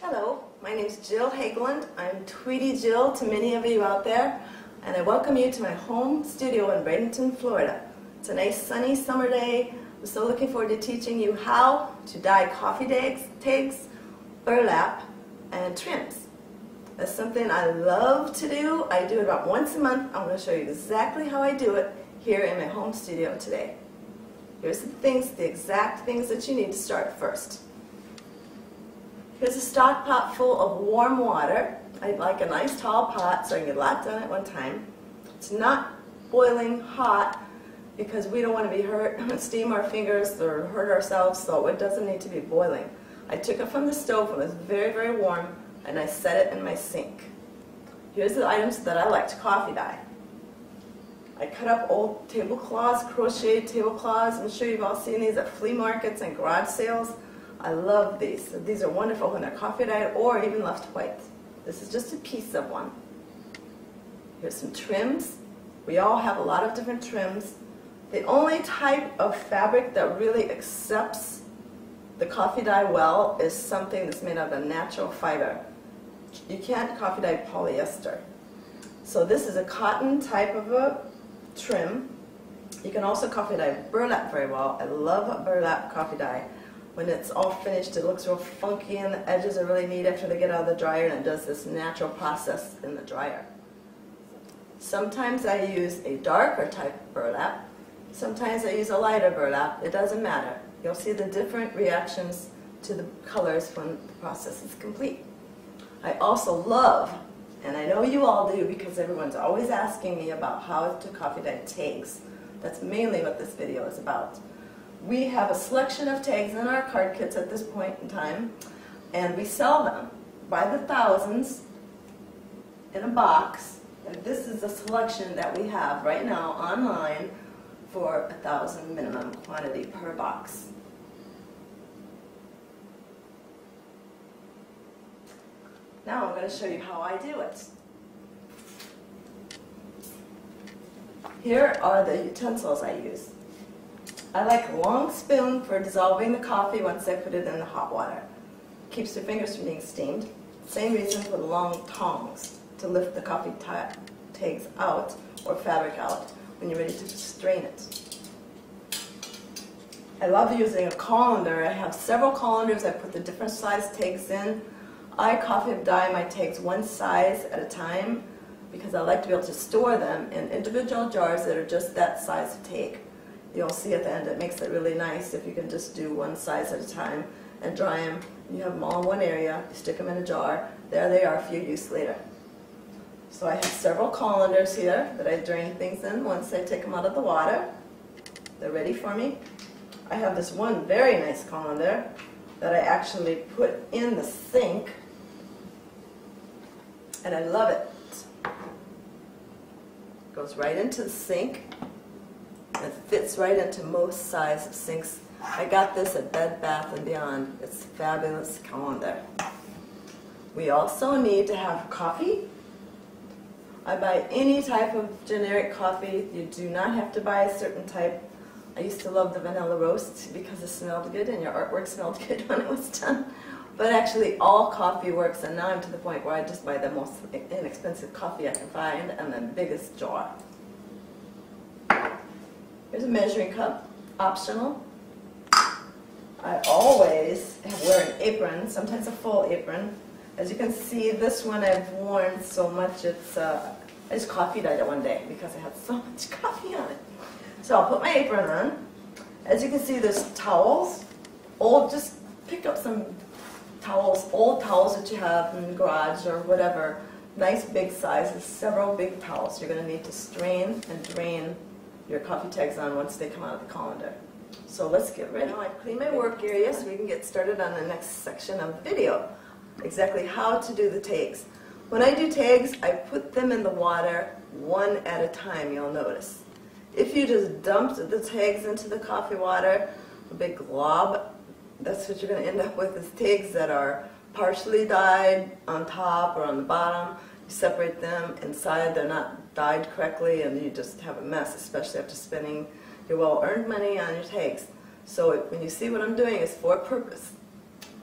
Hello, my name is Jill Hageland. I'm TweetyJill to many of you out there, and I welcome you to my home studio in Bradenton, Florida. It's a nice sunny summer day. I'm so looking forward to teaching you how to dye coffee tags, burlap, and trims. That's something I love to do. I do it about once a month. I'm going to show you exactly how I do it here in my home studio today. Here's the exact things that you need to start first. Here's a stock pot full of warm water. I like a nice tall pot so I can get a lot done at one time. It's not boiling hot because we don't want to be hurt, steam our fingers or hurt ourselves, so it doesn't need to be boiling. I took it from the stove when it was very, very warm, and I set it in my sink. Here's the items that I like to coffee dye. I cut up old tablecloths, crocheted tablecloths. I'm sure you've all seen these at flea markets and garage sales. I love these. These are wonderful when they're coffee dyed or even left white. This is just a piece of one. Here's some trims. We all have a lot of different trims. The only type of fabric that really accepts the coffee dye well is something that's made out of a natural fiber. You can't coffee dye polyester. So this is a cotton type of a trim. You can also coffee dye burlap very well. I love burlap coffee dye. When it's all finished, it looks real funky and the edges are really neat after they get out of the dryer, and it does this natural process in the dryer. Sometimes I use a darker type of burlap. Sometimes I use a lighter burlap. It doesn't matter. You'll see the different reactions to the colors when the process is complete. I also love, and I know you all do because everyone's always asking me about how to coffee dye tags. That's mainly what this video is about. We have a selection of tags in our card kits at this point in time, and we sell them by the thousands in a box. And this is the selection that we have right now online for 1,000 minimum quantity per box. Now I'm going to show you how I do it. Here are the utensils I use. I like a long spoon for dissolving the coffee once I put it in the hot water. Keeps your fingers from being steamed. Same reason for the long tongs to lift the coffee tags out or fabric out when you're ready to strain it. I love using a colander. I have several colanders. I put the different size tags in. I coffee dye my tags one size at a time because I like to be able to store them in individual jars that are just that size of tag. You'll see at the end it makes it really nice if you can just do one size at a time and dry them. You have them all in one area, you stick them in a jar, there they are for your use later. So I have several colanders here that I drain things in once I take them out of the water. They're ready for me. I have this one very nice colander that I actually put in the sink, and I love it. It goes right into the sink. It fits right into most size of sinks. I got this at Bed Bath & Beyond. It's a fabulous colander. We also need to have coffee. I buy any type of generic coffee. You do not have to buy a certain type. I used to love the vanilla roast because it smelled good and your artwork smelled good when it was done. But actually all coffee works, and now I'm to the point where I just buy the most inexpensive coffee I can find and the biggest jar. Here's a measuring cup, optional. I always wear an apron, sometimes a full apron. As you can see, this one I've worn so much, I just coffee dyed it one day because I had so much coffee on it. So I'll put my apron on. As you can see, there's towels. Just pick up some towels, old towels that you have in the garage or whatever. Nice big sizes, several big towels. You're going to need to strain and drain your coffee tags on once they come out of the colander. So let's get ready. Now I've cleaned my work area so we can get started on the next section of the video. Exactly how to do the tags. When I do tags, I put them in the water one at a time, you'll notice. If you just dumped the tags into the coffee water, a big glob, that's what you're going to end up with, is tags that are partially dyed on top or on the bottom. You separate them inside, they're not dyed correctly, and you just have a mess, especially after spending your well-earned money on your tags. So when you see what I'm doing, it's for a purpose.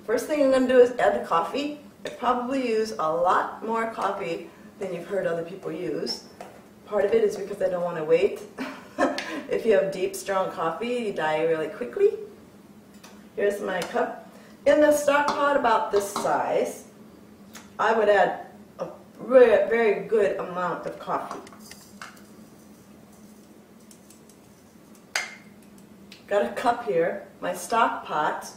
First thing I'm going to do is add the coffee. I probably use a lot more coffee than you've heard other people use. Part of it is because I don't want to wait. If you have deep, strong coffee, you die really quickly. Here's my cup. In the stock pot about this size, I would add a very good amount of coffee. Got a cup here. My stock pot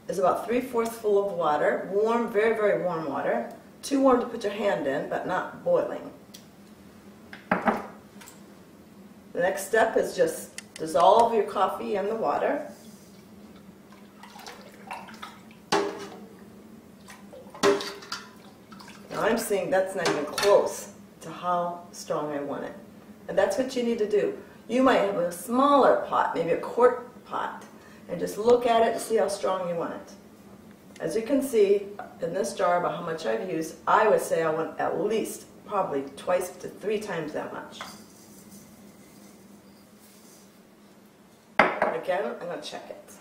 is about 3/4 full of water, warm, very warm water. Too warm to put your hand in, but not boiling. The next step is just dissolve your coffee in the water. Now I'm seeing that's not even close to how strong I want it. And that's what you need to do. You might have a smaller pot, maybe a quart pot, and just look at it and see how strong you want it. As you can see in this jar about how much I've used, I would say I want at least probably 2 to 3 times that much. Again, I'm going to check it.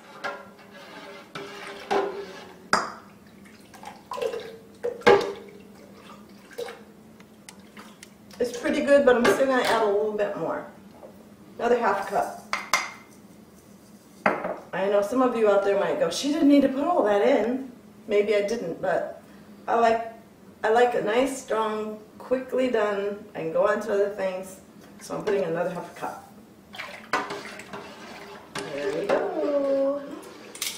It's pretty good, but I'm still going to add a little bit more. Another 1/2 cup. I know some of you out there might go, she didn't need to put all that in. Maybe I didn't, but I like a nice, strong, quickly done, and go on to other things. So I'm putting another 1/2 cup. There we go.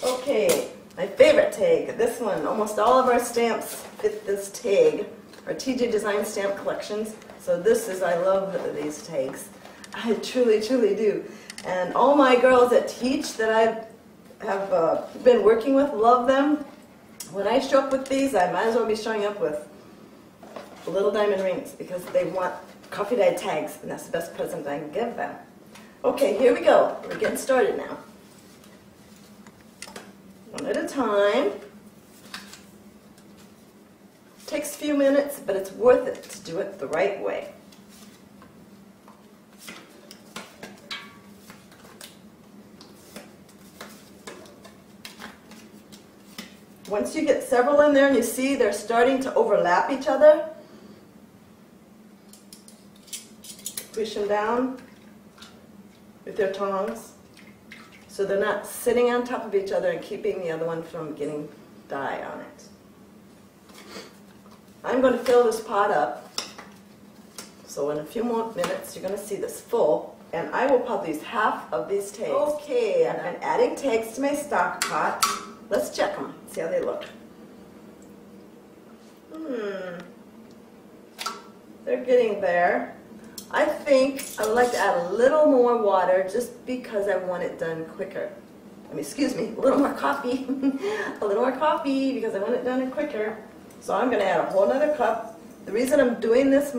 Okay, my favorite tag. This one. Almost all of our stamps fit this tag. Our TJ Design stamp collections. So I love these tags. I truly do. And all my girls that teach that I have been working with love them. When I show up with these, I might as well be showing up with little diamond rings because they want coffee dyed tags, and that's the best present I can give them. Okay, here we go. We're getting started now. One at a time. Takes a few minutes, but it's worth it to do it the right way. Once you get several in there and you see they're starting to overlap each other, push them down with your tongs so they're not sitting on top of each other and keeping the other one from getting dye on it. I'm going to fill this pot up, so in a few more minutes you're going to see this full, and I will probably use 1/2 of these tags. Okay, I'm adding tags to my stock pot. Let's check them, see how they look. They're getting there. I think I would like to add a little more water just because I want it done quicker. Excuse me, a little more coffee. A little more coffee because I want it done quicker. So I'm going to add a whole other cup. The reason I'm doing this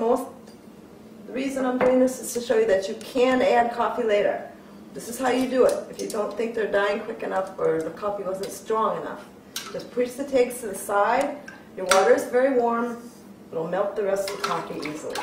is to show you that you can add coffee later. This is how you do it. If you don't think they're dying quick enough or the coffee wasn't strong enough, just push the tags to the side. Your water is very warm. It'll melt the rest of the coffee easily.